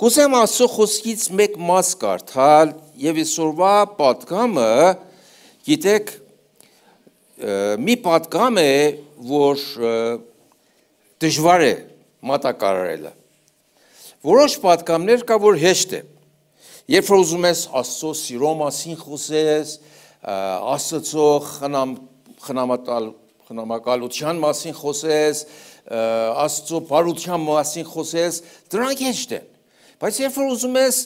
Կուզեմ Աստծո խոսքից մեկ մաս կարդալ եւ այսօրվա պատգամը, գիտեք, մի պատգամ է, որ դժվար է մատակարարելը։ Որոշ պատգամներ կա, որ հեշտ է։ Երբ որ ուզում ես Աստծո սիրո մասին խոսես, Աստծո խնամակալության մասին խոսես, Աստծո բարության մասին խոսես, դրանք հեշտ են։ Բայց երբ որ ուզում ես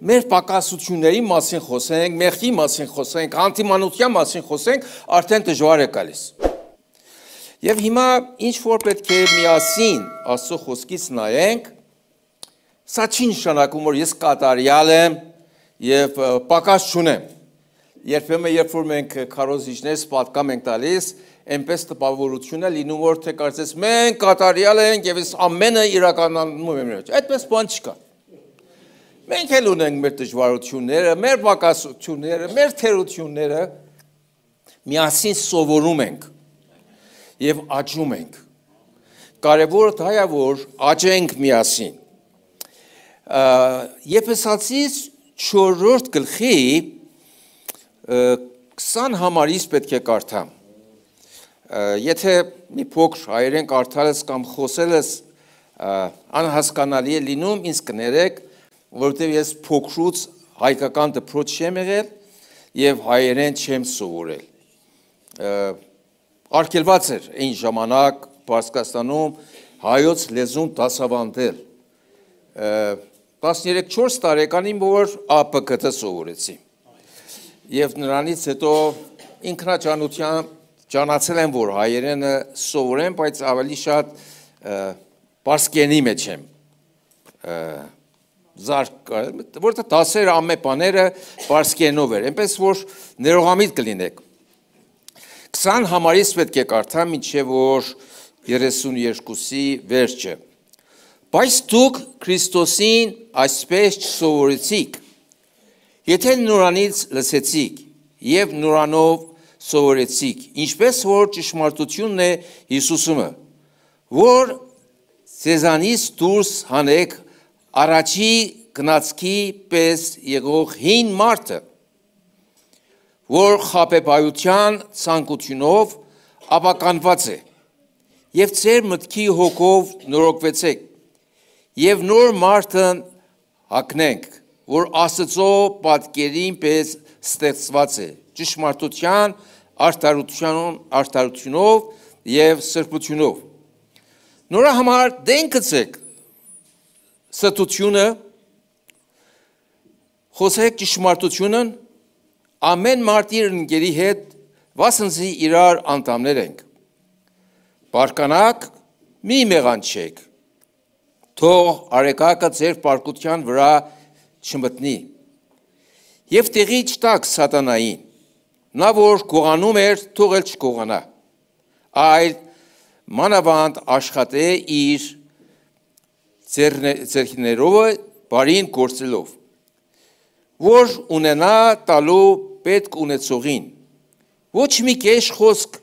մեր պակասությունների մասին խոսենք, մեղքի մասին խոսենք, անտիմանության մասին խոսենք, արդեն դժվար է գալիս։ Եվ հիմա ինչ որ պետք է միասին Աստծո խոսքից նայենք, սա չի նշանակում, որ ես կատարյալ եմ եւ պակաս չունեմ։ Երբեմն երբ որ մենք քարոզիչներս պատկամ ենք տալիս, այնպես տպավորություն է լինում, որ թե կարծես մենք կատարյալ ենք եւ այս ամենը իրականանում է։ Այդպես բան չկա։ Մենք էլ ունենք մեր դժվարությունները, մեր պակասությունները, մեր թերությունները, միասին սովորում ենք եւ աճում ենք։ Կարևորը դա է, որ աճենք միասին։ Եփեսացիս 4-րդ գլխի 20 համարից պետք է կարդամ։ Եթե մի փոքր հայերեն կարդալս կամ խոսելս անհասկանալի է լինում, ինձ կներեք, որովհետև ես փոքրուց հայկական դպրոց չեմ եղել եւ հայերեն չեմ սովորել։ Արգելված էր այն ժամանակ Պարսկաստանում հայոց լեզուն դասավանդել։ 13-4 տարեկանին որ ԱՊԿ սովորեցի։ Եվ նրանից հետո ինքնաճանաչությամբ ճանաչել եմ, որ հայերենը սովորեմ, բայց ավելի շատ պարսկերենի մեջ եմ որտեղ դասերը ամեն բաները պարսկերենով էր, այնպես որ ներողամիտ կլինեք։ 20 համարից պետք է կարդամ, մինչև որ 32-ի վերջը։ Բայց դուք Քրիստոսին այսպես չսովորեցիք, եթե նորանից լսեցիք եւ նորանով սովորեցիք, ինչպես որ ճշմարտությունն է Հիսուսումը, որ ձեզանից դուրս հանեք առաջի գնացքի պես եղող հին մարդը, որ խաբեբայության ցանկությունով ապականված է, եւ ձեր մտքի հոգով նորոգվեցեք, եւ նոր մարդն հագնենք, որ Աստծո պատկերին պես ստեղծված է, ճշմարտության, արդարությունով եւ սրբությունով։ Նորա համար դեն գցեք ստությունը, խոսեք ճշմարտությունն, ամեն մարդ իր ընկերի հետ վասնզի իրար անդամներ ենք։ Բարկանաք, մի մեղանչեք, թող արեկակը ձեր պարկության վրա չմտնի, եւ տեղի չտաք սատանային, նա որ գողանում էր, թող էլ չգողանա, այլ մանավանդ աշխատե իր ձեռքներով բարին գործելով, որ ունենա տալու պետք ունեցողին, ոչ մի կեշ խոսք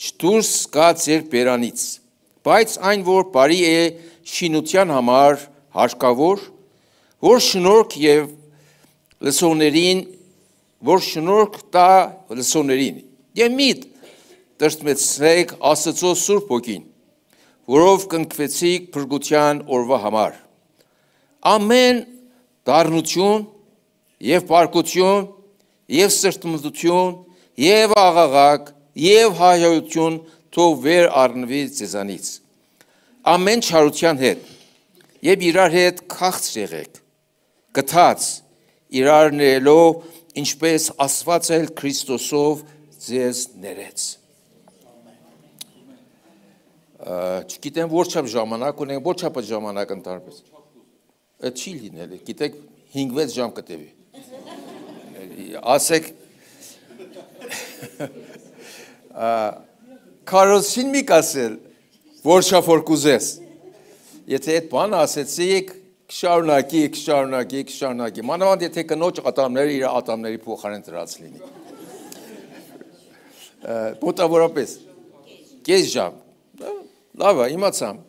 չդուրս գա ձեր բերանից, բայց այն, որ բարի է շինության համար հարկավոր, որ շնորհք եւ լսողներին, որ շնորհք տա լսողներին, եւ միտ տրտմեցրեք Աստծո Սուրբ Հոգին, որով կնքվեցիք փրկության օրվա համար։ Ամեն դառնություն եւ պարկություն եւ սրտմտություն եւ աղաղակ եւ հայհոյություն թող վեր առնվի ձեզանից։ Ամեն չարության հետ եւ իրար հետ քաղց եղեք, գթած իրար ներելով, ինչպես Աստված էլ Քրիստոսով ձեզ ներեց։ Չգիտեմ որչափ ժամանակ ունենք, որչափ ժամանակ ընթարպես։ Այդ չի լինել, գիտեք 5-6 ժամ կտևի։ Ասեք քարոզին մի կասել, որչափ որ կուզես։ Եթե այդ բանը ասեցիք, կշարունակի, մանավանդ եթե կնոջ ատամները իր ատամների փոխարեն դրած լինի։ Մոտավորապես, կես ժամ, լավ է, իմացամ։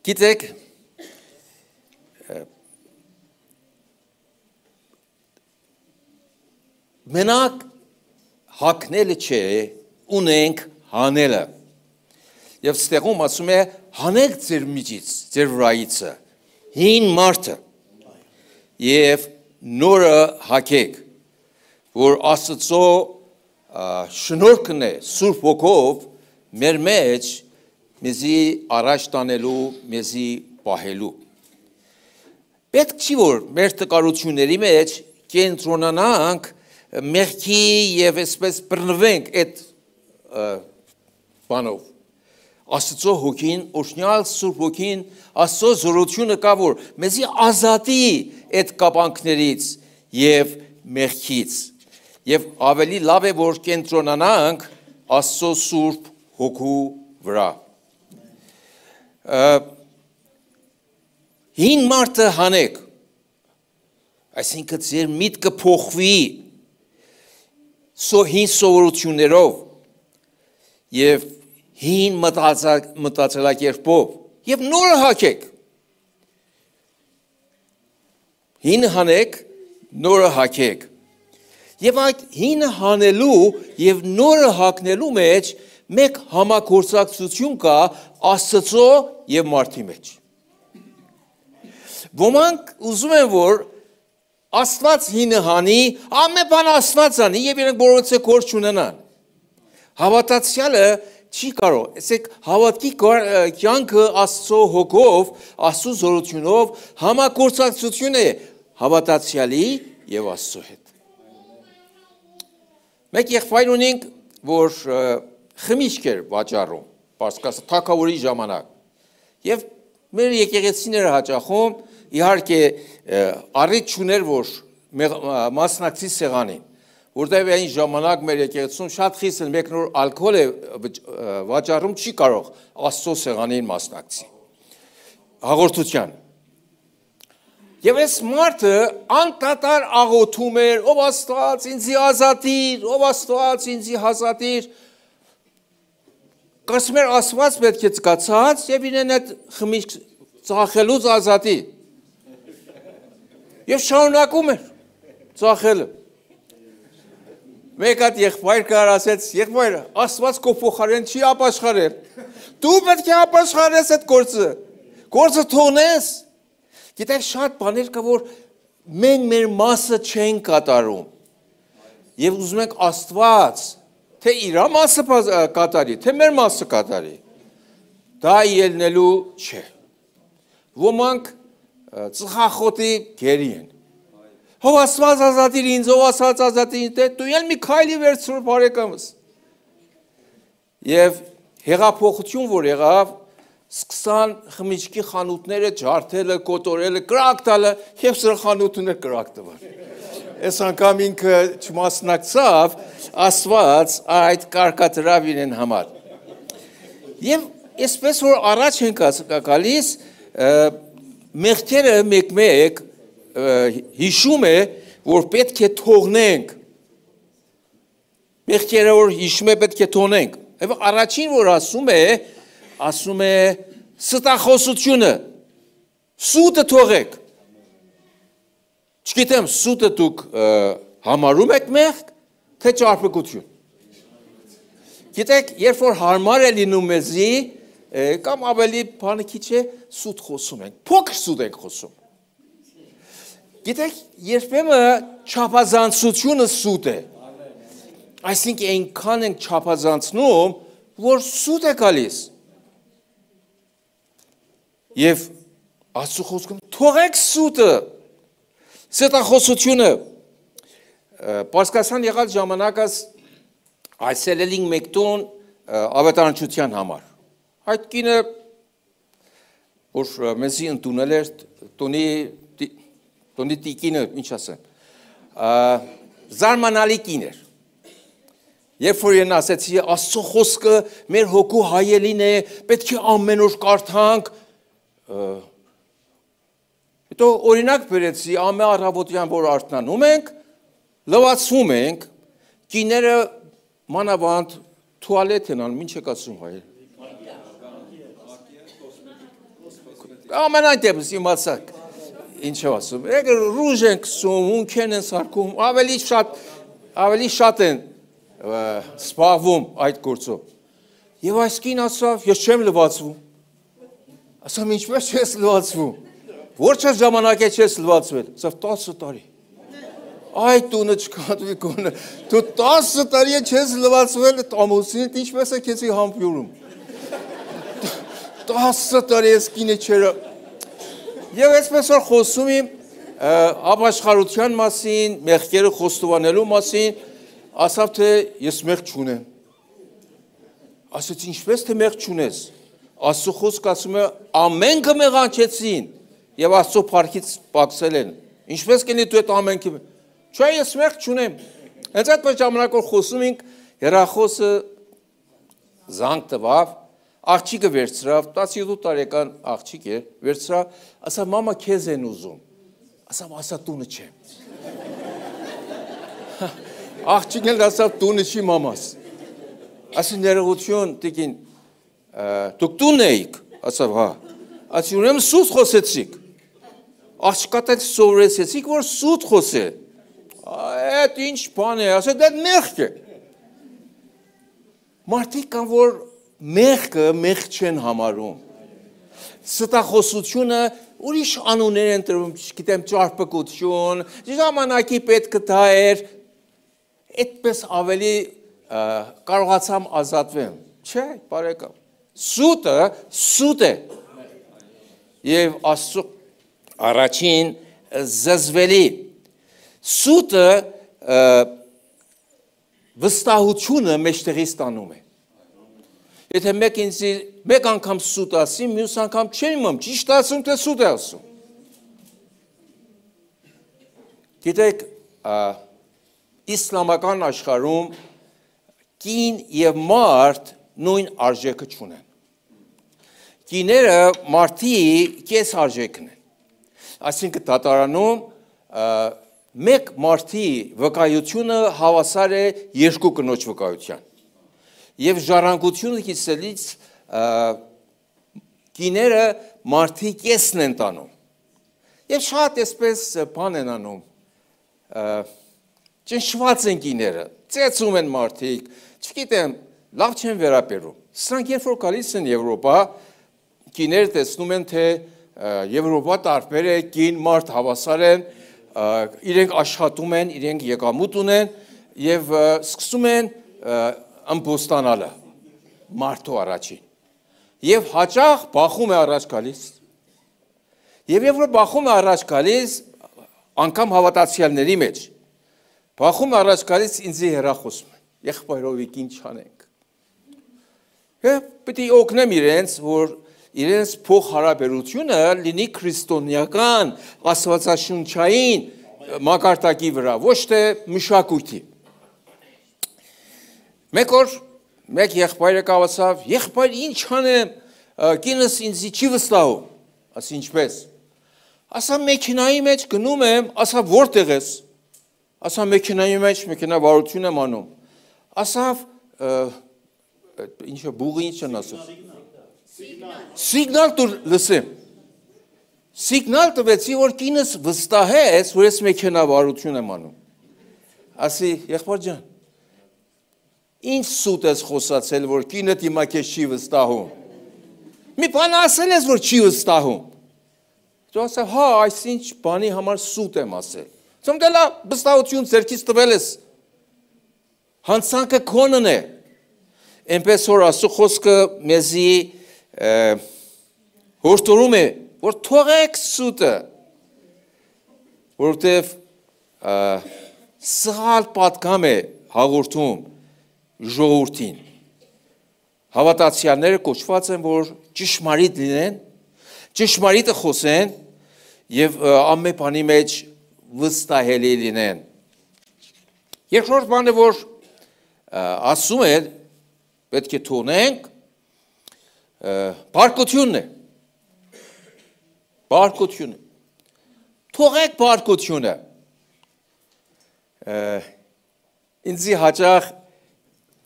Գիտեք, մենակ հագնելը չէ, ունենք հանելը։ Եվ ստեղում ասում է, հանեք ձեր միջից, ձեր վրայիցը, հին մարդը, և նորը հագեք, որ Աստծո շնորհքն է Սուրբ Հոգով մեր մեջ մեզի առաջ տանելու, մեզի պահելու։ Պետք չի որ մեր տկարությունների մեջ կենտրոնանանք մեղքի եւ այսպես բռնվենք այդ բանով։ Աստծո հոգին, օրհնյալ Սուրբ Հոգին, Աստծո զորությունը կա որ մեզի ազատի այդ կապանքներից եւ մեղքից։ Եվ ավելի լավ է որ կենտրոնանանք Աստծո Սուրբ Հոգու վրա։ Հին մարդը հանեք, այսինքն ձեր միտքը փոխվի հին սովորություններով եւ հին մտածելակերպով եւ նորը հագեք։ Հինը հանեք, նորը հագեք։ Եվ այդ հինը հանելու եւ նորը հագնելու մեջ մեկ համագործակցություն կա Աստծո եւ մարդի մեջ։ Ոմանք ուզում են որ Աստված հինը հանի, ամեն բան Աստված անի եւ իրենք բոլորը գործ չունենան։ Հավատացյալը չի կարող, ասեք հավատքի կյանքը Աստծո հոգով, Աստծո զորությունով համագործակցություն է հավատացյալի եւ Աստծո հետ։ Մեկ եղբայր ունենք, որ խմիչք էր վաճառում, Պարսկասը թագավորի ժամանակ։ Եվ մեր եկեղեցիները հաճախում իհարկե առիթ չուներ որ մասնակցի սեղանին, որտեղ այն ժամանակ մեր եկեղեցում շատ խիստ են մեկնոր ալկոհոլ է վաճառում չի կարող Աստծո սեղանին մասնակցի։ Հաղորդության։ Եվ այս մարդը անդադար աղոթում էր, ով Աստված ինձի ազատիր, ով Աստված ինձի ազատիր։ Կարծում էր Աստված պետք է զգացած եւ իրեն այդ խմիչք ծախելուց ազատի։ Եվ շարունակում էր ծախելը։ Մեկ հատ եղբայր կար ասեց, եղբայրը, Աստված քո փոխարեն չի ապաշխարել։ Դու պետք է ապաշխարես այդ գործը։ Գործը թողնես։ Գիտեք շատ բաներ կա որ մենք մեր մասը չենք կատարում։ Եվ ուզում ենք Աստված թե իր մասը կատարի, թե մեր մասը կատարի։ Դա ելնելու չէ։ Ոմանք ծխախոտի գերի են։ Ով Աստված ազատիր ինձ, ով Աստված ազատիր ինձ, դու ել մի քայլի վերցրու բարեկամս։ Եվ հեղափոխություն որ եղավ, սկսան խմիչքի խանութները ջարդելը, կոտորելը, կրակ տալը, եւ սրա խանութները կրակ տվան։ Այս անգամ ինքը չմասնակցավ, Աստված այդ կարկադրավ իրեն համար։ Եվ այսպես որ առաջ ենք գալիս, մեղքերը մեկ-մեկ հիշում է, որ պետք է թողնենք։ Մեղքերը որ հիշում է պետք է թողնենք։ Եվ առաջին որ ասում է ստախոսությունը, սուտը թողեք։ Չգիտեմ, սուտը դուք համարում եք մեղք, թե ճարպկություն։ Գիտեք, երբ որ հարմար է լինում մեզի, կամ ավելի բանը քիչ է, սուտ խոսում ենք, փոքր սուտ ենք խոսում։ Գիտեք, երբեմն չափազանցությունը սուտ է։ Այսինքն այնքան ենք չափազանցնում, որ սուտ է գալիս։ Եվ Աստծո խոսքում թողեք սուտը, ստախոսությունը։ Պարսկասան եղած ժամանակս այսել էինք մեկ տուն ավետարանչության համար։ Այդ կինը որ մեզի ընդունել էր տոնի տիկինը, ինչ ասեմ, զարմանալի կին էր։ Երբ որ են ասեցի, Աստծո խոսքը մեր հոգու հայելին է, պետք է ամեն օր կարդանք, հետո օրինակ բերեցի, ամեն առավոտյան որ արթնանում ենք, լվացվում ենք, կիները մանավանդ թուալետ են անում, ինչ եք ասում հայել։ ամենայն դեպս իմացաք ինչ եմ ասում։ Եկեք ռուժ են քսում, ունքեն են սարքում, ավելի շատ են սպառվում այդ գործով։ Եվ այս կին ասավ, ես չեմ լվացվում։ Ասամ, ինչպես չես լվացվում։ Որչես ժամանակ է չես լվացվել։ Ասավ 10 տարի։ Այդ տունը չկատվի կոնը, դու 10 տարի չես լվացվել ամուսինդ, ինչպես է քեզի համբյուրում։ 10 տարի ես կինը չերը։ Եվ այսպես որ խոսում եմ ապաշխարության մասին, մեղքերը խոստովանելու մասին, ասավ թե ես մեղք չունեմ։ Ասեց ինչպես թե մեղք չունես։ Աստծո խոսքը ասում է ամենքը մեղանչեցին եւ Աստծո փառքից պակսել են։ Ինչպես կնի դու այդ ամենքը Չէ, ես մեղք չունեմ։ Հենց այդ ժամանակ որ խոսում ենք, հեռախոսը զանգ տվավ, աղջիկը վերցրավ, 17 տարեկան աղջիկ էր, վերցրավ, ասա մամա քեզ են ուզում։ Ասա տունը չեմ։ Աղջիկն էլ ասավ տունը չի մամաս։ Ասի ներողություն, տիկին, դուք տունն էիք, ասավ հա։ Ասի ուրեմն սուտ խոսեցիք։ Աղջկա տեղ սովորեցիք, որ սուտ խոսե։ Այդ ինչ բան է, ասա դա մեղք է։ Մարդիկ կան, որ մեղքը մեղք չեն համարում։ Ստախոսությունը ուրիշ անուններ են տրվում, չգիտեմ, ճարպկություն, ժամանակի պետք է դա էր, այդպես ավելի կարողացամ ազատվեմ։ Չէ, բարեկամ։ Սուտը սուտ է։ Եվ Աստծո առաջին զզվելի Սուտը վստահությունը մեջտեղից տանում է։ Եթե մեկ անգամ սուտ ասի, մյուս անգամ չեմ իմամ, ճիշտ ասում, թե սուտ է ասում։ Գիտեք, իսլամական աշխարհում կին եւ մարդ նույն արժեքը չունեն։ Կիները մարդի կես արժեքն են։ Այսինքն դատարանում մեկ մարդի վկայությունը հավասար է երկու կնոջ վկայության։ Եվ ժառանգությունը կիսելից կիները մարդի կեսն են տանում։ Եվ շատ այսպես բան են անում, ճնշված են կիները, ծեծում են մարդիկ, չգիտեմ, լավ չեն վերապերում։ Սրանք երբ որ գալիս են Եվրոպա, կիները տեսնում են, թե Եվրոպա տարբեր է, կին մարդ հավասար են, իրենք աշխատում են, իրենք եկամուտ ունեն եւ սկսում են ըմբոստանալը մարդու առաջին։ Եվ հաճախ բախում է առաջ գալիս։ Եվ երբ որ բախում է առաջ գալիս, անգամ հավատացյալների մեջ, բախում է առաջ գալիս ինձի հեռախոսում են։ Եղբայրովիկ ինչ անենք։ Եվ պետք է օգնեմ իրենց, որ իրենց փոխհարաբերությունը լինի քրիստոնեական, աստվածաշնչային մակարդակի վրա, ոչ թե մշակույթի։ Մեկ օր մեկ եղբայրը կասավ, եղբայր ինչ անեմ, կինս ինձ չի վստահում, ասի ինչպես։ Ասա մեքենայի մեջ գնում եմ, ասա որտեղ ես։ Ասա մեքենայի մեջ մեքենավարություն եմ անում։ Ասավ ինչը բուղի ինչ են ասում։ Սիգնալ տուր լսեմ։ Սիգնալ տվեցի, որ կինս վստահեց, որ ես մեքենավարություն եմ անում։ Ասի, եղբայր ջան, ինչ սուտ ես խոսացել, որ կինդ հիմա քեզ չի վստահում։ Մի բան ասել ես, որ չի վստահում։ Դու ասա, հա, այսինչ բանի համար սուտ եմ ասել։ Ծում դե լավ, վստահություն ձեռքից տվել ես։ Հանցանքը քոնն է։ Էնպես որ Աստծո խոսքը մեզի հորդորում է, որ թողեք սուտը, որովհետև սխալ պատգամ է հաղորդում ժողովրդին։ Հավատացյալները կոչված են, որ ճշմարիտ լինեն, ճշմարիտը խոսեն եւ ամեն բանի մեջ վստահելի լինեն։ Երկրորդ բանը, որ ասում է, պետք է թողնենք, բարկությունն է։ Բարկությունը։ Թողեք բարկությունը։ Ինձի հաճախ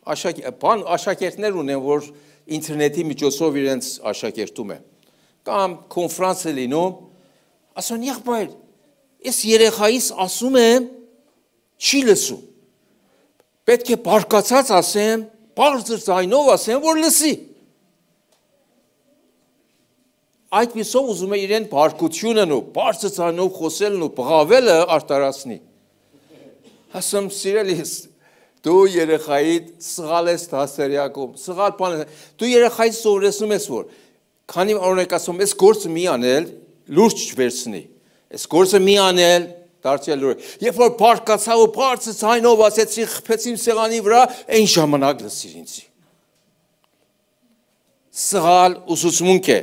աշակերտներ ունեն, որ ինտերնետի միջոցով իրենց աշակերտում են։ կամ կոնֆրանս է լինում, ասում են եղբայր, ես երեխայիս ասում եմ, չի լսում, պետք է բարկացած ասեմ, բարձր ձայնով ասեմ, որ լսի, այդպիսով ուզում է իրեն բարկությունն ու բարձր ձայնով խոսելն ու բղավելը արտարացնի, ասում սիրելիս, դու երեխայիդ սղալ ես դասերյակում, սղալ բան ես, դու երեխայիդ սովորեցնում ես, որ քանի օրինակ ասում, այս գործը մի անել, լուրջ չվերցնի, այս գործը մի անել, դարձյալ լուրջ, երբ որ բարկացա ու բարձր ձայնով ասեցի, խփեցի սեղանի վրա, այն ժամանակ լսիր ինձ։ Սղալ ուսուցմունք է։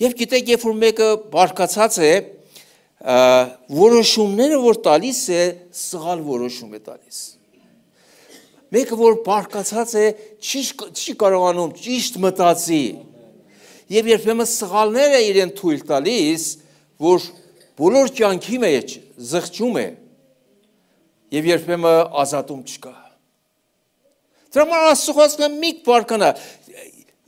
Եվ գիտեք, երբ որ մեկը բարկացած է, որոշումները որ տալիս է, սղալ որոշում է տալիս։ Մեկը որ բարկացած է, չի կարողանում ճիշտ մտածի։ Եվ երբեմն սղալները իրեն թույլ տալիս, որ բոլոր կյանքի մեջ զղջում է, եւ երբեմն ազատում չկա։ Դրա համար Աստծո մի բարկանա,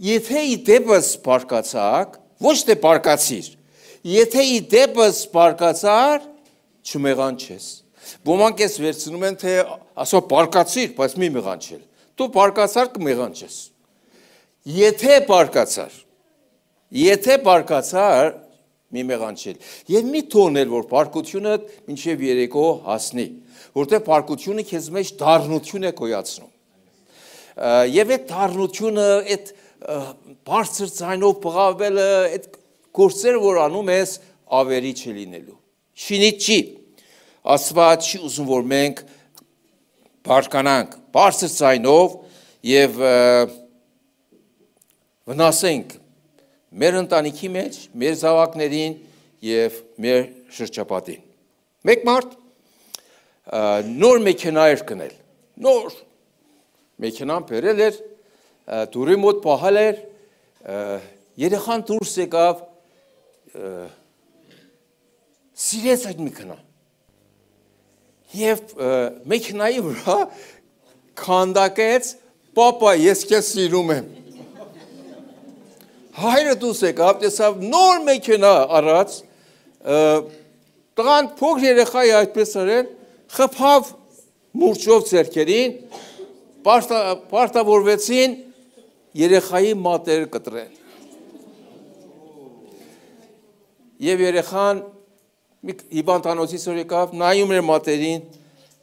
եթե ի դեպս բարկացակ, ոչ թե բարկացիր, եթե ի դեպս բարկացար, չմեղանչես։ Ոմանք ես վերցնում են, թե ասո բարկացիր, բայց մի մեղանչել։ Դու բարկացար կմեղանչես։ Եթե բարկացար, մի մեղանչել։ Եվ մի թողնել, որ բարկությունը մինչև երեկո հասնի, որտեղ բարկությունը քեզ մեջ դառնություն է գոյացնում։ Եվ այդ դառնությունը, այդ բարձր ձայնով բղավելը, այդ գործերը, որ անում ես, ավերի չլինելու։ Շինիտ չի։ Աստված չի ուզում, որ մենք բարկանանք բարձր ձայնով եւ վնասենք մեր ընտանիքի մեջ, մեր զավակներին եւ մեր շրջապատին։ Մեկ մարդ նոր մեքենա էր գնել, նոր մեքենան բերել էր, դուրի մոտ պահել էր, երեխան դուրս եկավ, սիրեց այդ մեքենան։ Եվ մեքենայի վրա քանդակեց, պապա, ես քեզ սիրում եմ։ Հայրը դուրս եկավ, տեսավ նոր մեքենա առած, տղան փոքր երեխա է այդպես արել, խփավ մուրճով ձեռքերին, պարտավորվեցին երեխայի մատերը կտրեն։ Եվ երեխան հիվանդանոցից որ եկավ, նայում էր մատերին,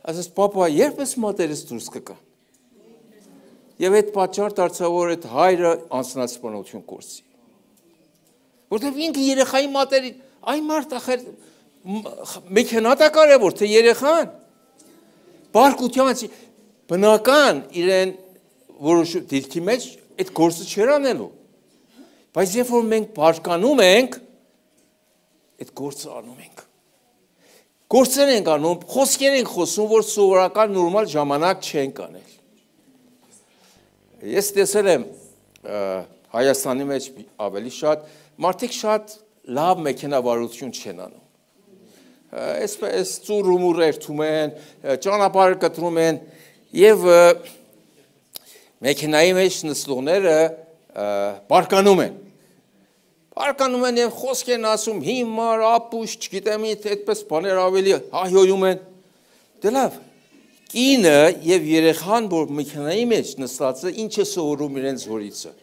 ասաց, պապա, երբ ես մատերից դուրս կգա։ Եվ այդ պատճառ դարձավ, որ այդ հայրը անձնասպանություն կորցի։ Որտեղ ինքը երեխայի մատերին, այն մարդ ախր մեքենա դա կարևոր, թե երեխան։ Բարկության բնական իրեն որոշ դիրքի մեջ այդ գործը չեր անելու։ Բայց երբ որ մենք բարկանում ենք, այդ գործը անում ենք։ Գործեր ենք անում, խոսքեր ենք խոսում, որ սովորական նորմալ ժամանակ չենք անել։ Ես տեսել եմ Հայաստանի մեջ ավելի շատ, մարդիկ շատ լավ մեքենավարություն չեն անում։ Այսպես ծուռ ու մուռ երթում են, ճանապարհ կտրում են եւ մեքենայի մեջ նստողները բարկանում են։ Բարկանում են եւ խոսք են ասում, հիմար, ապուշ, չգիտեմ, այդպես բաներ ավելի հայհոյում են։ Դե լավ, կինը եւ երեխան, որ մեքենայի մեջ նստած է, ինչ է սովորում իրենց հորիցը։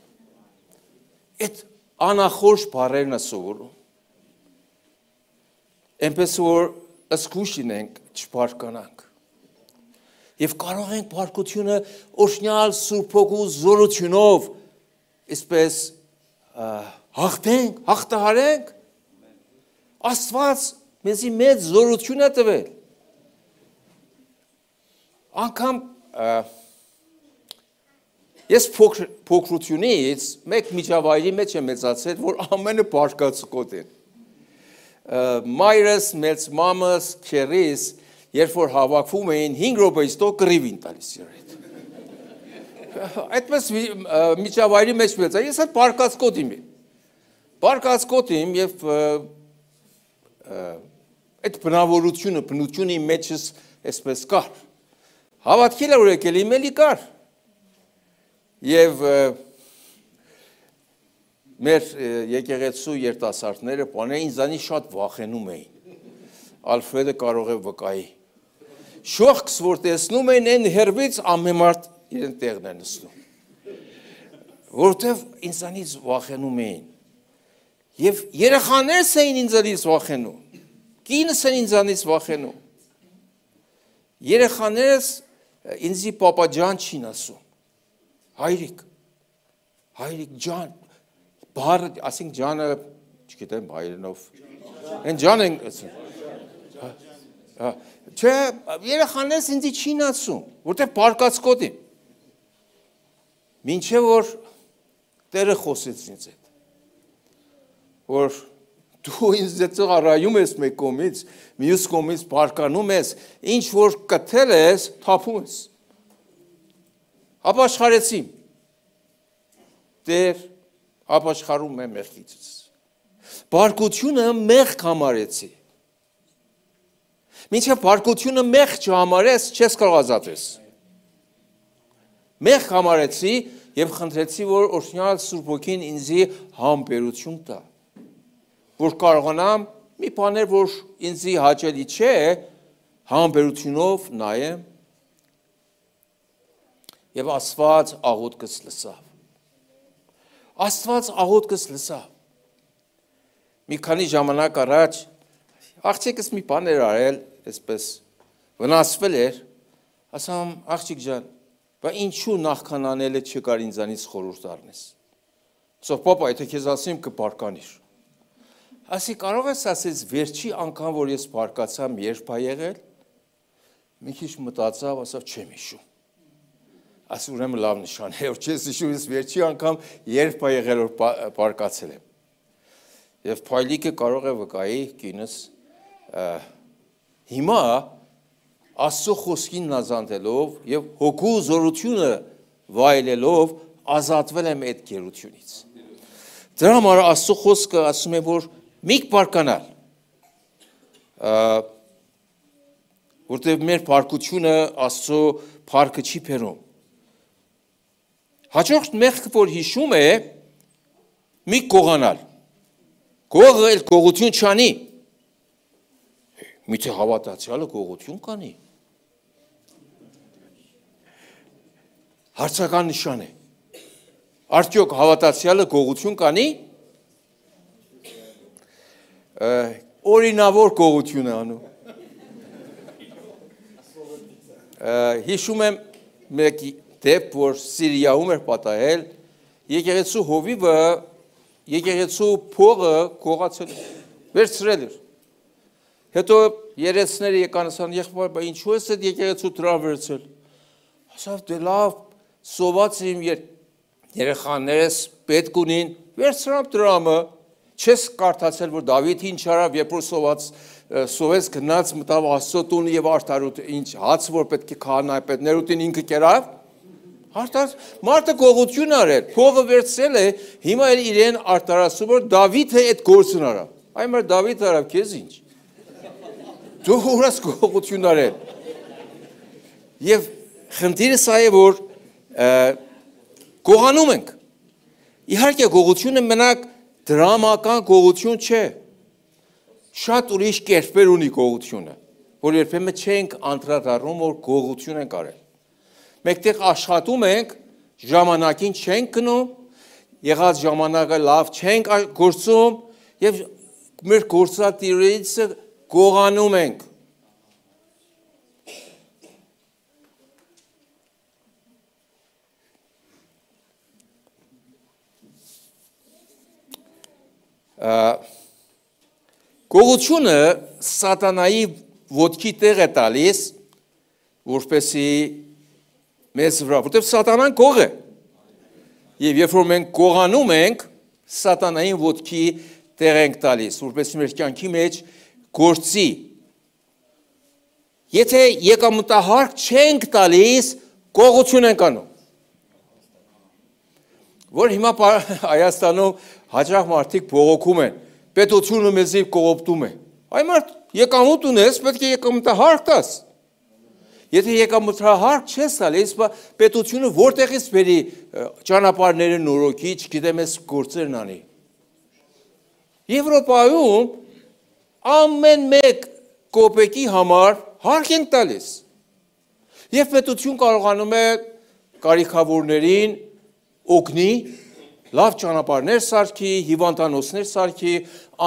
Այդ անախորժ բառերն է սովորում։ Այնպես որ զգուշ լինենք, չբարկանանք։ Եվ կարող ենք բարկությունը օրհնյալ Սուրբ Հոգու զորությունով այսպես հաղթենք, հաղթահարենք։ Աստված մեզի մեծ զորություն է տվել։ Անգամ ես փոքրությունից մեկ միջավայրի մեջ եմ մեծացել, որ ամենը բարկացկոտ են։ Մայրս, մեծ մամս, քերիս, երբ որ հավաքվում էին 5 րոպեից հետո կռիվ էին տալիս իրար հետ։ Այդպես միջավայրի մեջ մեծա, ես այդ բարկացկոտ եմ։ Բարկացկոտ եմ եւ այդ բնավորությունը, բնությունը իմ մեջս այսպես կար։ Հավատքել որ եկել իմ էլի կար։ Եվ մեր եկեղեցու երիտասարդները բաները ինձանից շատ վախենում էին։ Ալֆրեդը կարող է վկայի։ Շողքս որ տեսնում էին այն հերվից ամենամարդ իրեն տեղն է նստում։ Որտեվ ինձանից վախենում էին։ Եվ երեխաներս էին ինձանից վախենում։ Կինս են ինձանից վախենում։ Երեխաներս ինձի պապաջան չին ասում։ Հայրիկ ջան, բառը, ասենք ջանը, չգիտեմ հայերենով։ Այն ջան են ասում։ Չէ, երեխաներս ինձի չին ասում, որտեղ բարկած կոտ եմ։ Մինչև որ Տերը խոսեց ինձ հետ։ Որ դու ինձ ծառայում ես մեկ կողմից, մյուս կողմից բարկանում ես, ինչ որ կթել ես, թափում ես։ Ապաշխարեցի։ Տեր ապաշխարում է մեղքից։ Բարկությունը մեղք համարեցի։ Մինչև բարկությունը մեղք չհամարես, չես կարող ազատես։ Մեղք համարեցի եւ խնդրեցի, որ օրհնյալ Սուրբ Ոգին ինձի համբերություն տա։ Որ կարողանամ մի բաներ, որ ինձի հաճելի չէ, համբերությունով նայեմ եւ Աստված աղոթքս լսավ։ Աստված աղոթքս լսավ։ Մի քանի ժամանակ առաջ աղջիկս մի բան էր արել, այսպես վնասվել էր, ասամ աղջիկ ջան, բա ինչու նախքան անելը չկար ինձանից խորհուրդ առնես։ Ասա պապա, եթե քեզ ասեմ կբարկանիր։ Ասի կարող ես ասես վերջի անգամ որ ես բարկացամ երբ ա եղել։ Մի քիչ մտածավ, ասավ չեմ հիշում։ Ասի ուրեմն լավ նշան է, որ չես հիշում, ես վերջի անգամ երբ ա եղել որ բարկացել եմ։ Եվ փայլիկը կարող է վկայի կինս հիմա Աստծո խոսքին նազանդելով եւ հոգու զորությունը վայելելով ազատվել եմ այդ գերությունից։ Դրա համար Աստծո խոսքը ասում է որ միք բարկանալ, որտեղ մեր փառքությունը Աստծո փառքը չի բերում։ Հաջորդ մեղքը որ հիշում է մի կողանալ։ Կողը էլ կողություն չանի։ Միթե հավատացյալը կողություն կանի։ Հարցական նշան է։ Արդյոք հավատացյալը կողություն կանի։ Օրինավոր կողություն է անում։ Հիշում եմ մեկ դեպք, որ Սիրիայում էր պատահել, եկեղեցու հովիվը, եկեղեցու փողը կողացել, վերցրել էր։ Հետո երեցները եկան ասան, եղբայր, բա ինչու ես այդ եկեղեցու դրամ վերցրել։ Ասավ, դե լավ, սոված իմ երեխաներս պետք ունին, վերցրամ դրամը, չես կարդացել, որ Դավիթ ինչ արավ, երբ որ սովեց գնաց մտավ Աստծո տունը եւ արդարոտ ինչ հաց որ պետք է քահանայապետներ ուտին ինքը կերավ։ Արդար մարդը գողություն արել, փողը վերցրել է, հիմա էլ իրեն արտարացում որ Դավիթը այդ գործն արավ։ Այմար Դավիթ արավ, քեզ ինչ։ Դու ուրաս գողություն արել։ Եվ խնդիրը սա է, որ գողանում ենք։ Իհարկե գողությունը մենակ դրամական գողություն չէ։ Շատ ուրիշ կերպեր ունի գողությունը, որ երբեմն չենք անդրադառնում, որ գողություն ենք արել։ Մեկտեղ աշխատում ենք, ժամանակին չենք գնում, եղած ժամանակը լավ չենք գործում եւ մեր գործատիրից գողանում ենք։ Գողությունը սատանայի ոտքի տեղ է տալիս, որպեսի մեզ վրա, որտեղ սատանան գող է։ Եվ երբ որ մենք գողանում ենք, սատանային ոտքի տեղ ենք տալիս, որպեսի մեր կյանքի մեջ գործի։ Եթե եկամտահարկ չենք տալիս, գողություն ենք անում։ Որ հիմա Հայաստանում հաճախ մարդիկ բողոքում են, պետությունը մեզի կողոպտում է։ Այ մարդ եկամուտ ունես, պետք է եկամտահարկ տաս։ Եթե եկամտահարկ չես տալիս, պետությունը որտեղից բերի ճանապարհները նորոգի, չգիտեմ ես գործերն անի։ Եվրոպայում ամեն մեկ կոպեկի համար հարկ ենք տալիս։ Եվ պետություն կարողանում է կարիքավորներին օգնի, լավ ճանապարհներ սարքի, հիվանդանոցներ սարքի,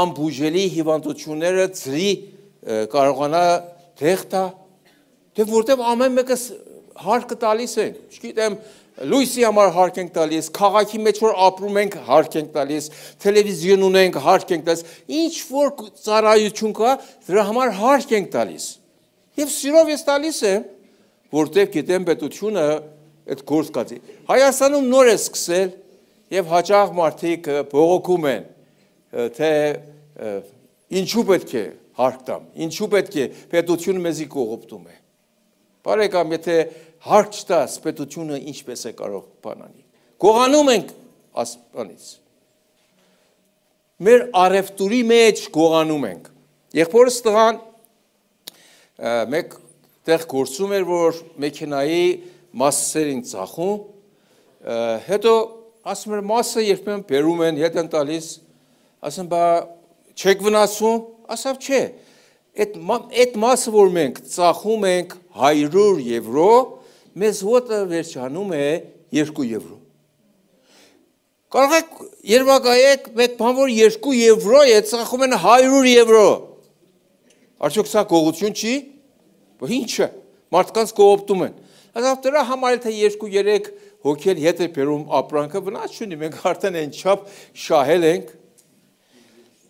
անբուժելի հիվանդությունները ծրի կարողանա տեղ տա, թե որտեղ ամեն մեկը հարկը տալիս են, չգիտեմ, լույսի համար հարկ ենք տալիս, քաղաքի մեջ որ ապրում ենք հարկ ենք տալիս, տելևիզիոն ունենք հարկ ենք տալիս, ինչ որ ծառայություն կա, դրա համար հարկ ենք տալիս։ Եվ սիրով ես տալիս եմ, որտեղ գիտեմ պետությունը այդ գործ կացի։ Հայաստանում նոր է սկսել եւ հաճախ մարդիկ բողոքում են, թե ինչու պետք է հարկ տամ, ինչու պետք է պետությունը մեզի կողոպտում է։ Բարեկամ, եթե հարկ չտաս, պետությունը ինչպես է կարող բանանի։ Գողանում ենք ասպանից։ Մեր արևտուրի մեջ գողանում ենք։ Եղբորս տղան մեկ տեղ գործում էր, որ մեքենայի մասերին ծախում, հետո ասում էր մասը երբեմն բերում են, հետ են տալիս, ասում բա չեք վնասում, ասավ չէ, այդ մասը որ մենք ծախում ենք 100 եվրո, մեզ հոտը վերջանում է 2 եվրո։ Կարող եք երբակայեք մեկ բան, որ 2 եվրո է, ծախում են 100 եվրո։ Արդյոք սա գողություն չի։ Ինչ է, մարդկանց կողոպտում են։ Ասավ դրա համար թե 2-3 հոգել հետ է բերում ապրանքը, վնաս չունի, մենք արդեն այնչափ շահել ենք։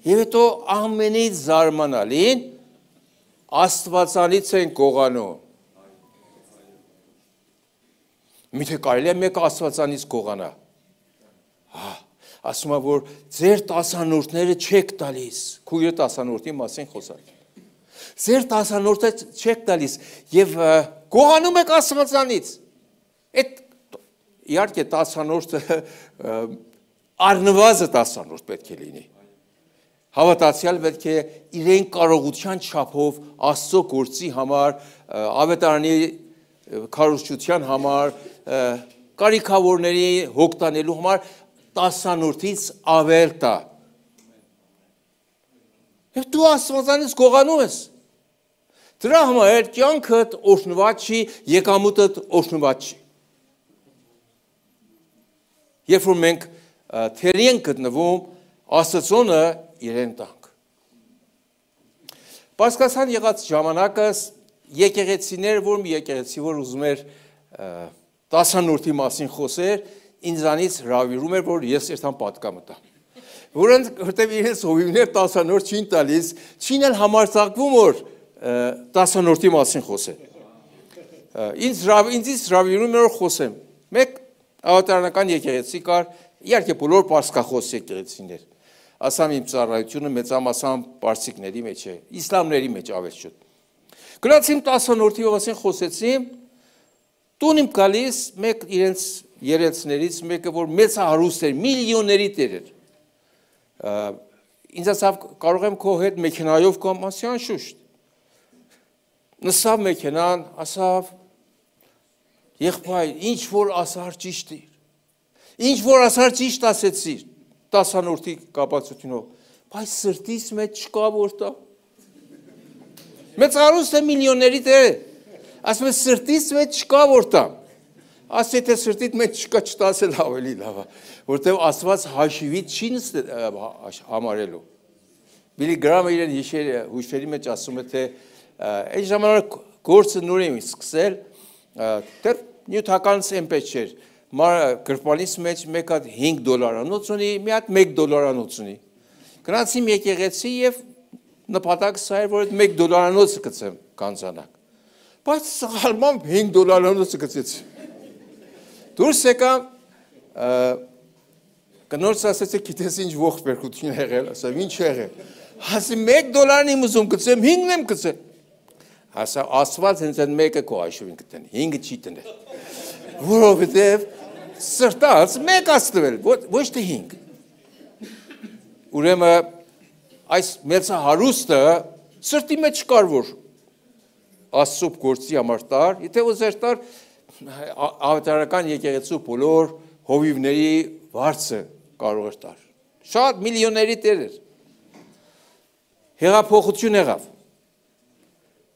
Եվ հետո ամենից զարմանալին Աստվածանից են գողանում։ Միթե կարելի է մեկը Աստվածանից գողանա։ Ասում է, որ ձեր տասանորդները չեք տալիս, քույրը տասանորդի մասին խոսալ։ Ձեր տասանորդը չեք տալիս եւ գողանում եք Աստվածանից։ Այդ իհարկե տասանորդը առնվազն տասանորդ պետք է լինի։ Հավատացյալ պետք է իրեն կարողության չափով Աստծո գործի համար, ավետարանի քարոզչության համար, կարիքավորների հոգ տանելու համար տասանորդից ավել տա։ Եվ դու Աստվածանից գողանում ես։ Դրա համար կյանքդ օրհնված չի, եկամուտդ օրհնված չի։ Երբ որ մենք թերի ենք գտնվում, Աստծոնը իրեն տանք։ Պարսկացան եղած ժամանակս եկեղեցիներ, որ մի եկեղեցի, որ ուզում էր տասանորդի մասին խոսեր, ինձանից հրավիրում էր, որ ես երթան պատկամը տամ։ Որտև իրենց հովիվներ տասանորդ չին տալիս, չին էլ համարձակվում, որ տասանորդի մասին խոսել։ Ինձից հրավիրում էր, որ խոսեմ։ Մեկ ավետարանական եկեղեցի կար, իհարկե բոլոր պարսկախոս եկեղեցիներ։ Ասամ իմ ծառայությունը մեծամասամբ պարսիկների մեջ է, իսլամների մեջ ավելի շուտ։ Գնացիմ տասանորդի մասին խոսեցիմ, տուն իմ գալիս մեկ իրենց երեցներից մեկը, որ մեծ հարուստ էր, միլիոնների տեր էր։ Ինձ ասավ, կարող եմ քո հետ մեքենայով կամ ասի անշուշտ։ Նստավ մեքենան, ասավ, եղբայր, ինչ որ ասար ճիշտ էր, ինչ որ ասար ճիշտ ասեցիր, տասանորդի կապացությունով, բայց սրտիս մեջ չկա որ տա։ Մեծ հարուստ է միլիոնների տեր է, ասում է սրտիս մեջ չկա որ տա։ Ասի թե սրտիդ մեջ չկա չտասել ավելի լավ է, որտեղ Աստված հաշիվից չի համարելու։ Բիլի Գրամը իրեն հուշերի մեջ ասում է, թե այդ ժամանակ գործը նոր եմ սկսել, դեռ նյութականից այնպես չէր, գրպանից մեջ մեկ հատ $5 ունի, մի հատ $1 ունի։ Գնացիմ եկեղեցի եւ նպատակը սա էր, որ այդ $1 գցեմ կանցանակ։ Բայց սխալմամբ $5 գցեցի։ Դուրս եկամ, կնորս ասեցի, գիտես ինչ ողջ բերքություն եղել, ասավ, ինչ եղել։ Ասի $1 իմ ուզում գցեմ, 5-ն եմ գցել։ Ասա, Աստված հենց այդ մեկը քո հաշվին կտնի, 5-ը չի տնել։ Որովհետև սրտած մեկ աստվել, ոչ թե 5։ Ուրեմն այս մեծահարուստը սրտի մեջ չկար, որ Աստծո գործի համար տար, եթե ուզեր տար ավետարանական եկեղեցու բոլոր հովիվների վարձը կարող էր տար։ Շատ միլիոնների տեր էր։ Հեղափոխություն եղավ։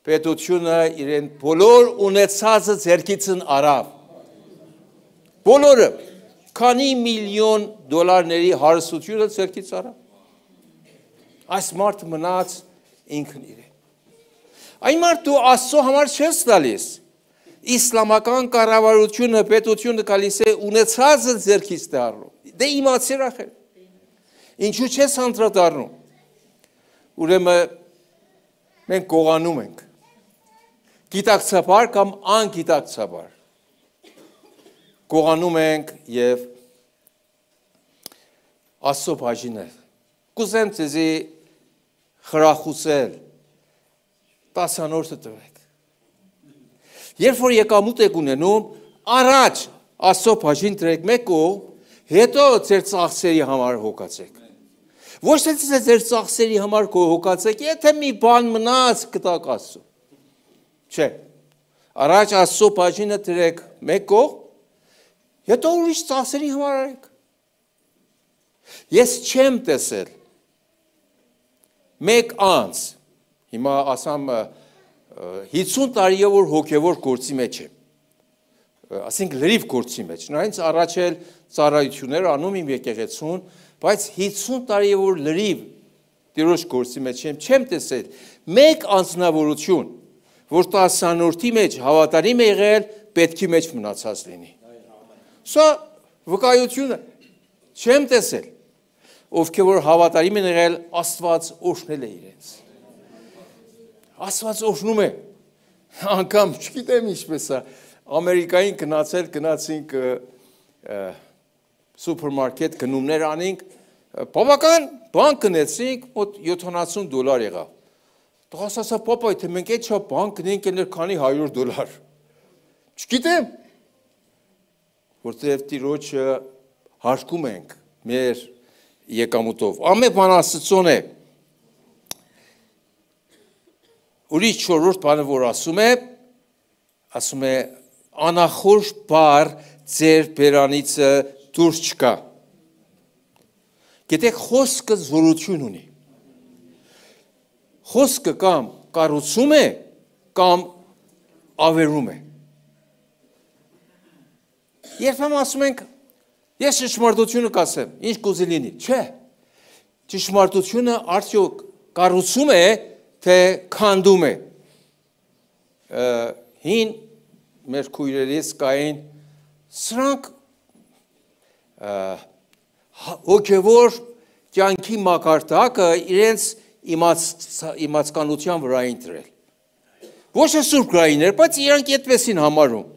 Պետությունը իրեն բոլոր ունեցածը ձեռքիցն արավ։ Բոլորը քանի միլիոն դոլարների հարստությունը ձեռքից արավ։ Այս մարդը մնաց ինքն իրեն։ Այն մարդը Աստծո համար չես տալիս։ Իսլամական կառավարությունը, պետությունը գալիս է ունեցածը ձեռքից դառնում։ Դե իմացիր ախր։ Ինչու չես անդրադառնում։ Ուրեմն մենք գողանում ենք։ Գիտակցաբար կամ անգիտակցաբար։ Գողանում ենք եւ Աստծո բաժինել։ Կուզեմ ձեզի խրախուսել 10-րդը տվեք։ Երբ որ եկամուտ եք ունենում, առաջ Աստծո բաժին դրեք մեկ կողմ, հետո ձեր ծախսերի համար հոգացեք։ Ոչ թե ձեր ծախսերի համար հոգացեք, եթե մի բան մնաց կտակ Աստծո։ Չէ։ Առաջ Աստծո բաժինը դրեք մեկ կողմ, հետո ուրիշ ծախսերի համար արեք։ Ես չեմ տեսել մեկ անց, հիմա ասամ 50 տարի որ հոգևոր գործի մեջ եմ, ասենք լրիվ գործի մեջ, նրանց առաջ էլ ծառայություններ անում իմ եկեղեցուն, բայց 50 տարի որ լրիվ Տիրոջ գործի մեջ եմ, չեմ տեսել մեկ անձնավորություն, որ 10-րդի մեջ հավատարիմ է եղել, պետքի մեջ մնացած լինի։ Սա վկայություն է, չեմ տեսել, ովքեր որ հավատարիմ են եղել, Աստված օրհնել է իրենց։ Աստված օրհնում է, անգամ չգիտեմ ինչպես է, Ամերիկային գնացինք սուպերմարկետ գնումներ անենք, բավական բան գնեցինք, մոտ $70 եղավ։ Տղաս ասա, պապա, թե մենք այդ շատ բան գնենք էներ քանի $100։ Չգիտեմ, որտեղ Տիրոջը հարգում ենք մեր եկամուտով։ Ամեն բան Աստծոն է։ Ուրիշ 4-րդ բանը որ ասում է անախորժ բառ ձեր բերանիցը դուրս չկա։ Գիտեք խոսքը զորություն ունի։ Խոսքը կամ կառուցում է, կամ ավերում է։ Երբեմն ասում ենք, ես ճշմարտությունը կասեմ, ինչ կուզի լինի։ Չէ։ Ճշմարտությունը արդյոք կառուցում է, թե քանդում է։ Հին մեր քույրերից կային սրանք հոգևոր կյանքի մակարդակը իրենց իմացականության վրա էին դրել։ Ոչ թե սուրբ գրայիներ, բայց իրանք այդպես են համարում։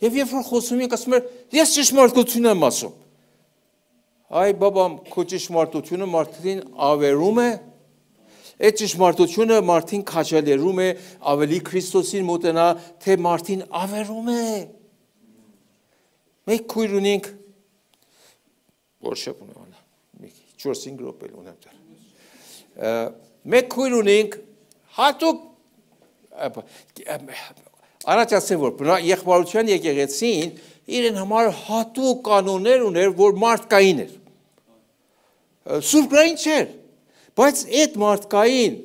Եվ երբ որ խոսում ենք, ասում են, ես ճշմարտություն եմ ասում։ Այ բաբամ, քո ճշմարտությունը մարդին ավերում է, այդ ճշմարտությունը մարդին քաջալերում է, ավելի Քրիստոսին մոտենա, թե մարդին ավերում է։ Մեկ քույր ունենք, որշապ ունեմ, 4-5 րոպե ունեմ դեռ։ Մեկ քույր ունենք, հատուկ առաջ ասեմ, որ եղբայրության եկեղեցին իրեն համար հատուկ կանոններ ուներ, որ մարդկային էր։ Սուրբ գրային չէր, բայց այդ մարդկային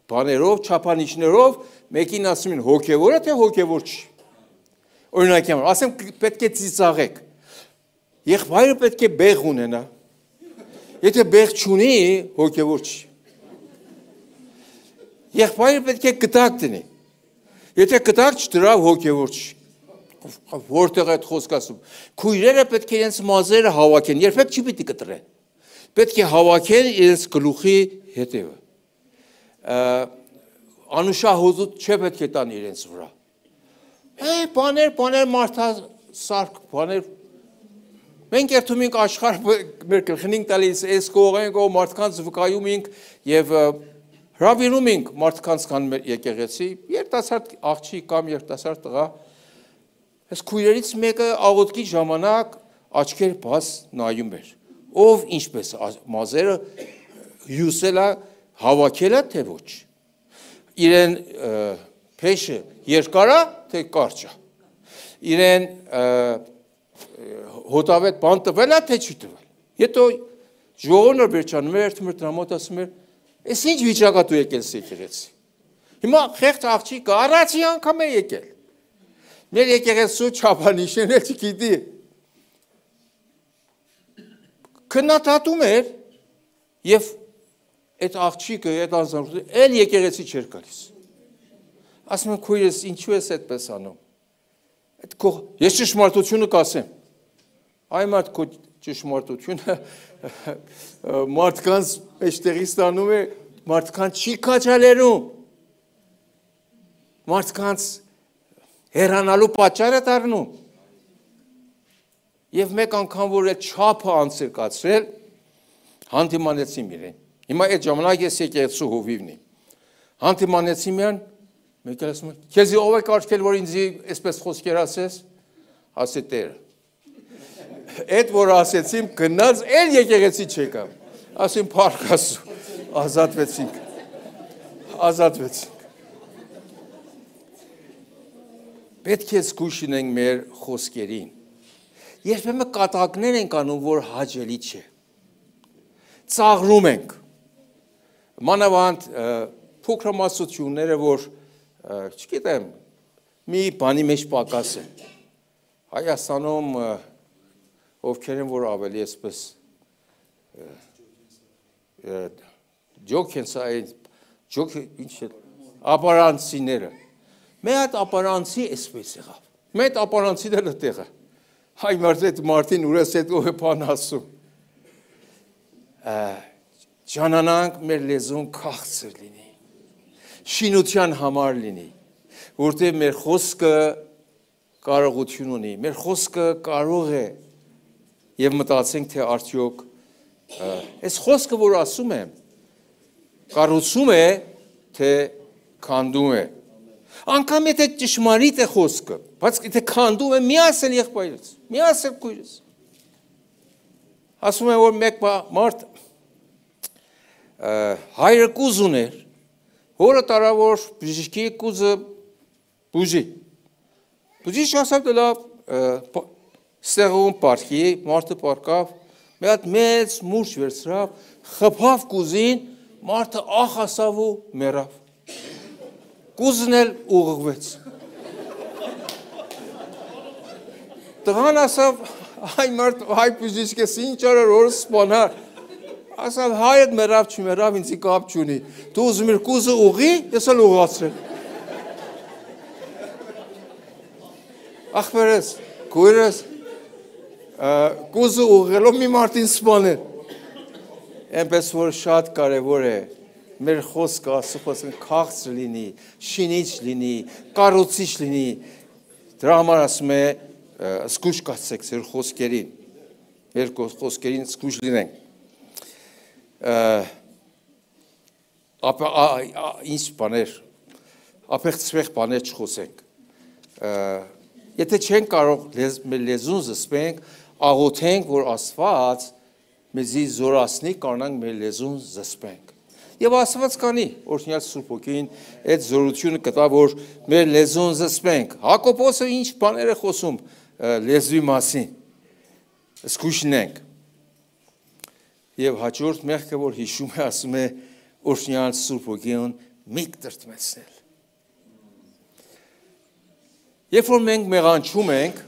բաներով, չափանիշներով մեկին ասում են հոգևոր է, թե հոգևոր չի։ Օրինակ եմ, ասեմ պետք է ծիծաղեք։ Եղբայրը պետք է բեղ ունենա։ Եթե բեղ չունի, հոգևոր չի։ Եղբայրը պետք է կտակ դնի։ Եթե կտակ չդրա, հոգևոր չի։ Որտեղ այդ խոսքը ասում։ Քույրերը պետք է իրենց մազերը հավաքեն, երբեք չի պիտի կտրեն։ Պետք է հավաքեն իրենց գլուխի հետևը։ Անուշահոզուտ չպետք է տան իրենց վրա։ Բաներ մարդասարք, բաներ մենք երթում ենք աշխարհ մեր գլխին ենք տալիս, այս կողենք, մարդկանց վկայում ենք եւ հրավիրում ենք մարդկանց կան մեր եկեղեցի, երիտասարդ աղջիկ կամ երիտասարդ տղա, այս քույրերից մեկը աղոթքի ժամանակ աչքեր բաց նայում էր, ով ինչպես մազերը հյուսելա, հավաքելա, թե ոչ, իրեն փեշը երկարա, թե կարճա, իրեն հոտավետ բան տվել է, թե չի տվել, հետո Ժողովն էր վերջանում էր, երթում էր դրա մոտ ասում էր, «Էս ինչ վիճակա դու եկել եկեղեցի»։ Հիմա խեղճ աղջիկը առաջի անգամ է եկել։ Մեր եկեղեցու չափանիշն էլ չգիտի։ Քննադատում էր եւ այդ աղջիկը, այդ անձնությունը էլ եկեղեցի չէր գալիս։ Ասում եմ, քույրս, ինչու ես այդպես անում։ Ես ճշմարտությունը կասեմ։ Այ մարդ քո ճշմարտությունը մարդկանց մեջտեղի ստանում է, մարդկանց չի քաջալերում։ Մարդկանց հեռանալու պատճառ է դառնում։ Եվ մեկ անգամ որ այդ չափը անցել կացրել, հանդիմանեցի իրեն։ Հիմա այդ ժամանակ ես եկեղեցու հովիվն եմ։ Հանդիմանեցի իրեն, մեկ էլ ասում եմ, քեզի ով է կարգել, որ ինձ այսպես խոսքեր ասես, ասի Տերը։ Այդ որ ասեցիմ, գնաց էլ եկեղեցի չեկամ։ Ասում փառք Աստծո, ազատվեցինք։ Ազատվեցինք։ Պետք է զգույշ լինենք մեր խոսքերին։ Երբեմն կատակներ ենք անում, որ հաճելի չէ։ Ծաղրում ենք։ Մանավանդ փոքրամասնությունները, որ չգիտեմ, մի բանի մեջ պակաս են։ Հայաստանում ովքեր են, որ ավելի այսպես ջոք ինչ է, ապարանցիները։ Մեր այդ ապարանցի այսպես եղավ։ Մեր այդ ապարանցիները տեղը։ Հայ մարդին ուրես հետ ով է բան ասում։ Ճանանանք մեր լեզուն քաղցր լինի, շինության համար լինի, որտեղ մեր խոսքը կարողություն ունի, մեր խոսքը կարող է եւ մտածենք, թե արդյոք այս խոսքը, որ ասում եմ, կառուցում է, թե քանդում է։ Անկամ եթե ճշմարիտ է խոսքը, բայց եթե քանդում է, մի ասել եղբայրս, մի ասել քույրս։ Ասում եմ, որ մեկ մարդ հայրը կուզ ուներ, հորը տարավ, որ բժիշկի կուզը բուժի։ Բուժիշ ասավ դե լավ, ստեղում պարքի, մարդը պարկավ, մի հատ մեծ մուրջ վերցրավ, խփավ կուզին, մարդը ախ ասավ ու մեռավ։ Կուզն էլ ուղղվեց։ Տղան ասավ, այ մարդ, հայ բժիշկես ինչ արար, որ սպանար։ Ասավ, հայդ մեռավ չմեռավ, ինձի կապ չունի։ Դու ուզում ես կուզը ուղի, ես էլ ուղղացրել։ Ախպերես, քույրս, կուզը ուղղելով մի մարդին սպանել։ Այնպես որ շատ կարևոր է մեր խոսքը ասում քաղցր լինի, շինիչ լինի, կառուցիչ լինի։ Դրա համար ասում է զգույշ կացեք ձեր խոսքերին։ Մեր խոսքերին զգույշ լինենք։ Ինչ բաներ, ապեղծվեղ բաներ չխոսենք։ Եթե չենք կարող մեր լեզուն զսպենք, աղոթենք, որ Աստված մեզի զորացնի, կարողանանք մեր լեզուն զսպենք։ Եվ Աստված կանի, օրհնյալ Սուրբ Հոգին այդ զորությունը կտա, որ մեր լեզուն զսպենք։ Հակոբոսը ինչ բաներ է խոսում լեզվի մասին։ Զգույշ լինենք։ Եվ հաջորդ մեղքը, որ հիշում է, ասում է օրհնյալ Սուրբ Հոգին միք տրտմեցնել։ Երբ որ մենք մեղանչում ենք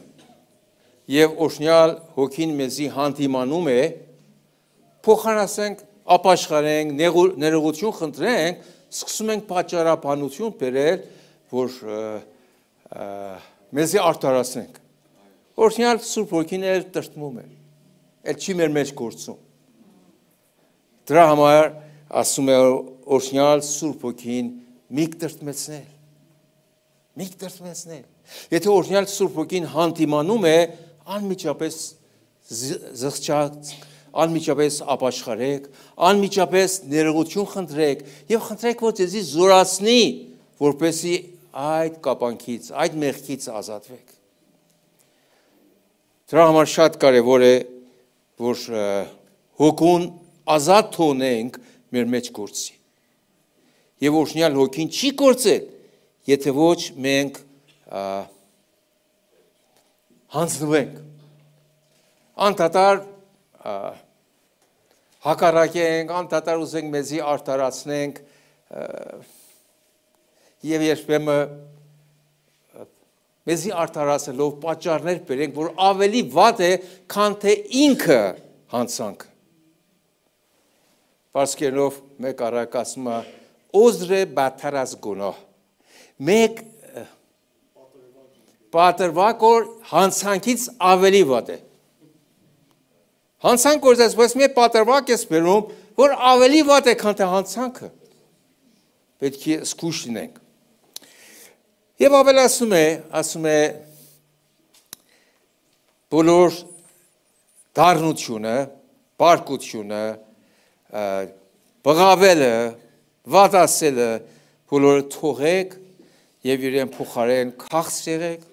եւ օրհնյալ Հոգին մեզի հանդիմանում է, փոխանցենք, ապաշխարենք, ներողություն խնդրենք, սկսում ենք պատճառաբանություն բերել, որ մեզի արդարացնենք։ Օրհնյալ Սուրբ Հոգին էլ տրտմում է, էլ չի մեր մեջ գործում։ Դրա համար ասում է օրհնյալ Սուրբ Հոգին միք տրտմեցնել։ Միք տրտմեցնել։ Եթե օրհնյալ Սուրբ Հոգին հանդիմանում է, անմիջապես զղջաց, անմիջապես ապաշխարեք, անմիջապես ներողություն խնդրեք եւ խնդրեք, որ ձեզի զորացնի, որպեսզի այդ կապանքից, այդ մեղքից ազատվեք։ Դրա համար շատ կարևոր է, որ Հոգուն ազատ թողնենք մեր մեջ գործի։ Եվ օրհնյալ Հոգին չի գործել, եթե ոչ մենք հանձնվենք, անդադար հակառակենք, անդադար ուզենք մեզի արդարացնենք եւ երբեմն մեզի արդարացնելով պատճառներ բերենք, որ ավելի վատ է, քան թե ինքը հանցանքը։ Պարսկերով մեկ առակ ասում է օզրե բաթարած գունահ։ Մեկ պատրվակ որ հանցանքից ավելի վատ է։ Հանցանք որ ես մեկ պատրվակ ես բերում, որ ավելի վատ է, քան թե հանցանքը։ Պետք է զգուշ լինենք։ Եվ ավելացնում է բոլոր դառնությունը, բարկությունը, բղավելը, վատ ասելը, բոլորը թողեք եւ իրեն փոխարեն քաղց եղեք,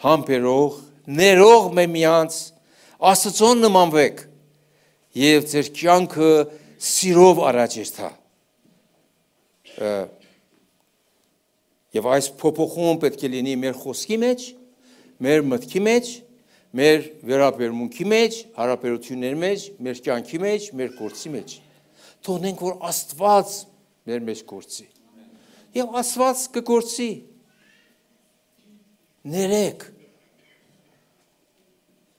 համբերող, ներող միմյանց, Աստծուն նմանվեք եւ ձեր կյանքը սիրով առաջերթա։ Եվ այս փոփոխումը պետք է լինի մեր խոսքի մեջ, մեր մտքի մեջ, մեր վերաբերմունքի մեջ, հարաբերությունների մեջ, մեր կյանքի մեջ, մեր գործի մեջ։ Թողնենք, որ Աստված մեր մեջ գործի։ Եվ Աստված կգործի։ Ներեք։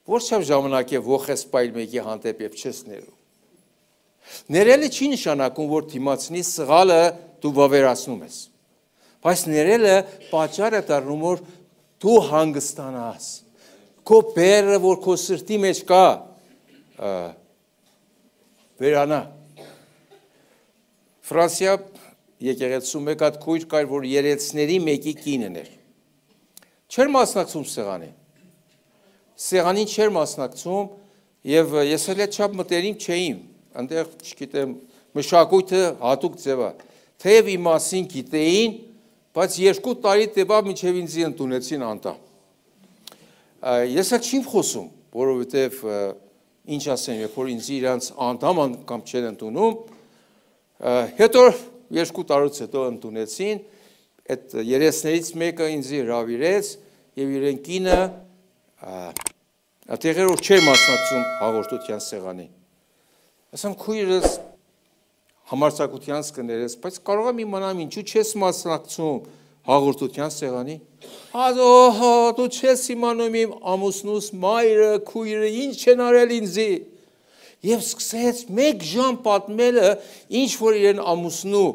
Որչափ ժամանակ է ողես պայլ մեկի հանդեպ եւ չես ներում։ Ներելը չի նշանակում, որ դիմացնի սղալը դու վավերացնում ես։ Բայց ներելը պատճառ է դառնում, որ դու հանգստանաս։ Քո բերը, որ քո սրտի մեջ կա, վերանա։ Ֆրանսիա եկեղեցու մեկ հատ քույր կար, որ երեցների մեկի կինն էր։ Չէր մասնակցում սեղանին։ Սեղանին չէր մասնակցում եւ ես էլ այդ չափ մտերիմ չէին, այնտեղ, չգիտեմ, մշակույթը հատուկ ձև է։ Թեև իմ մասին գիտեին, բայց 2 տարի տևավ մինչև ինձ ընդունեցին անդամ։ Ես էլ չեմ խոսում, որովհետեւ ինչ ասեմ, երբ որ ինձ իրանց անդամ կամ չեն ընդունում, հետո 2 տարուց հետո ընդունեցին, այդ երեսներից մեկը ինձ հրավիրեց եւ իրեն կինը Ատեղեր որ չէր մասնակցում հաղորդության սեղանին։ Ասամ քույրս համարձակությանս կներես, բայց կարող եմ իմանամ ինչու չես մասնակցում հաղորդության սեղանին։ Դու չես իմանում իմ ամուսնուս մայրը, քույրը ինչ են արել ինձի։ Եվ սկսեց 1 ժամ պատմելը, ինչ որ իրեն ամուսնու,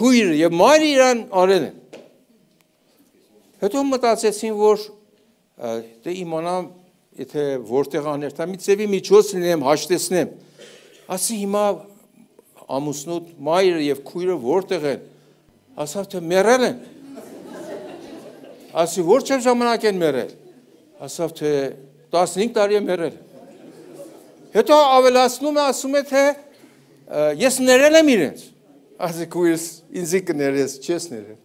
քույրը եւ մայրը իրան արել են։ Հետո մտածեցին, որ դե իմանամ, եթե որտեղ աներթա մի ծևի միջոց լինեմ, հաշտեցնեմ, ասի հիմա ամուսնուտ մայրը և քույրը որտեղ են, ասավ թե մերել են, ասի որչև ժամանակ են մերել, ասավ թե 15 տարի է մերել, հետո ավելացնում է, ասում է թե ես ներել եմ իրենց, ասի քույրս ինձի կներես, չես ներել,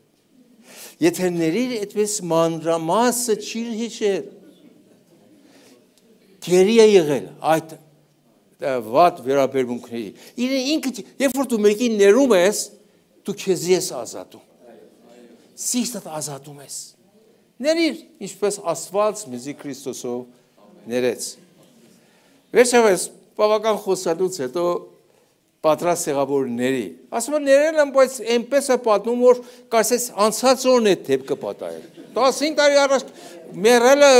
եթե ներիր այդպես մանրամասը չիր հիշել, գերի է եղել այդ վատ վերաբերմունքների, ինքը, երբ որ դու մեկին ներում ես, դու քեզի ես ազատում, սիրտդ ազատում ես, ներիր, ինչպես Աստված մեզի Քրիստոսով ներեց, վերջապես բավական խոսալուց հետո պատրաստ եղավ որ ների, ասում է ներել եմ, բայց այնպես է պատմում, որ կարծես անցած օրն է դեպքը պատահել, 15 տարի առաջ մերել է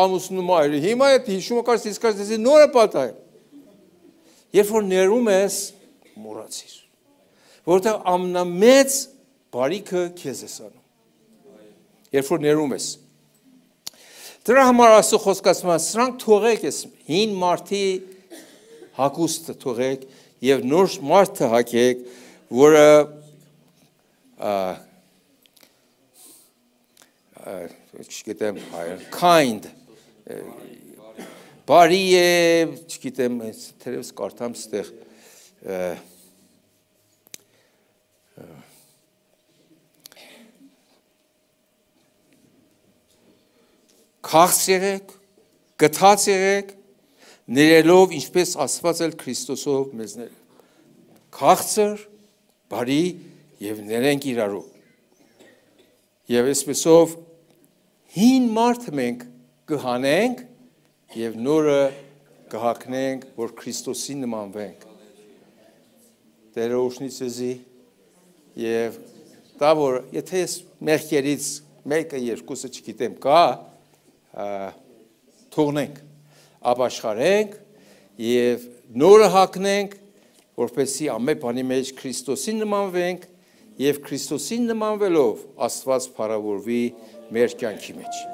ամուսնու մայրը, հիմա է հիշումը կարծես նոր է պատահել, երբ որ ներում ես, մոռացիր, որովհետև ամենամեծ բարիքը քեզ ես անում, երբ որ ներում ես, դրա համար Աստծո խոսքը ասում է, սրանք թողեք ես, հին մարդի հագուստը թողեք և նոր մարդը հագեք, որը չգիտեմ kind, բարի է, չգիտեմ, թերևս կարդամ ստեղ, քաղց եղեք, գթած եղեք, ներելով ինչպես Աստված էլ Քրիստոսով մեզ ներել, քաղցր, բարի և ներենք իրարու, և այսպեսով հին մարդը մենք կհանենք և նորը կհագնենք, որ Քրիստոսին նմանվենք։ Տերը օգնի ցեզի եւ դա որ եթե ես մեղքերից մեկը երկուսը չգիտեմ կա, թողնենք, ապաշխարենք եւ նորը հագնենք, որպեսզի ամեն բանի մեջ Քրիստոսին նմանվենք եւ Քրիստոսին նմանվելով Աստված փառավորվի մեր կյանքի մեջ։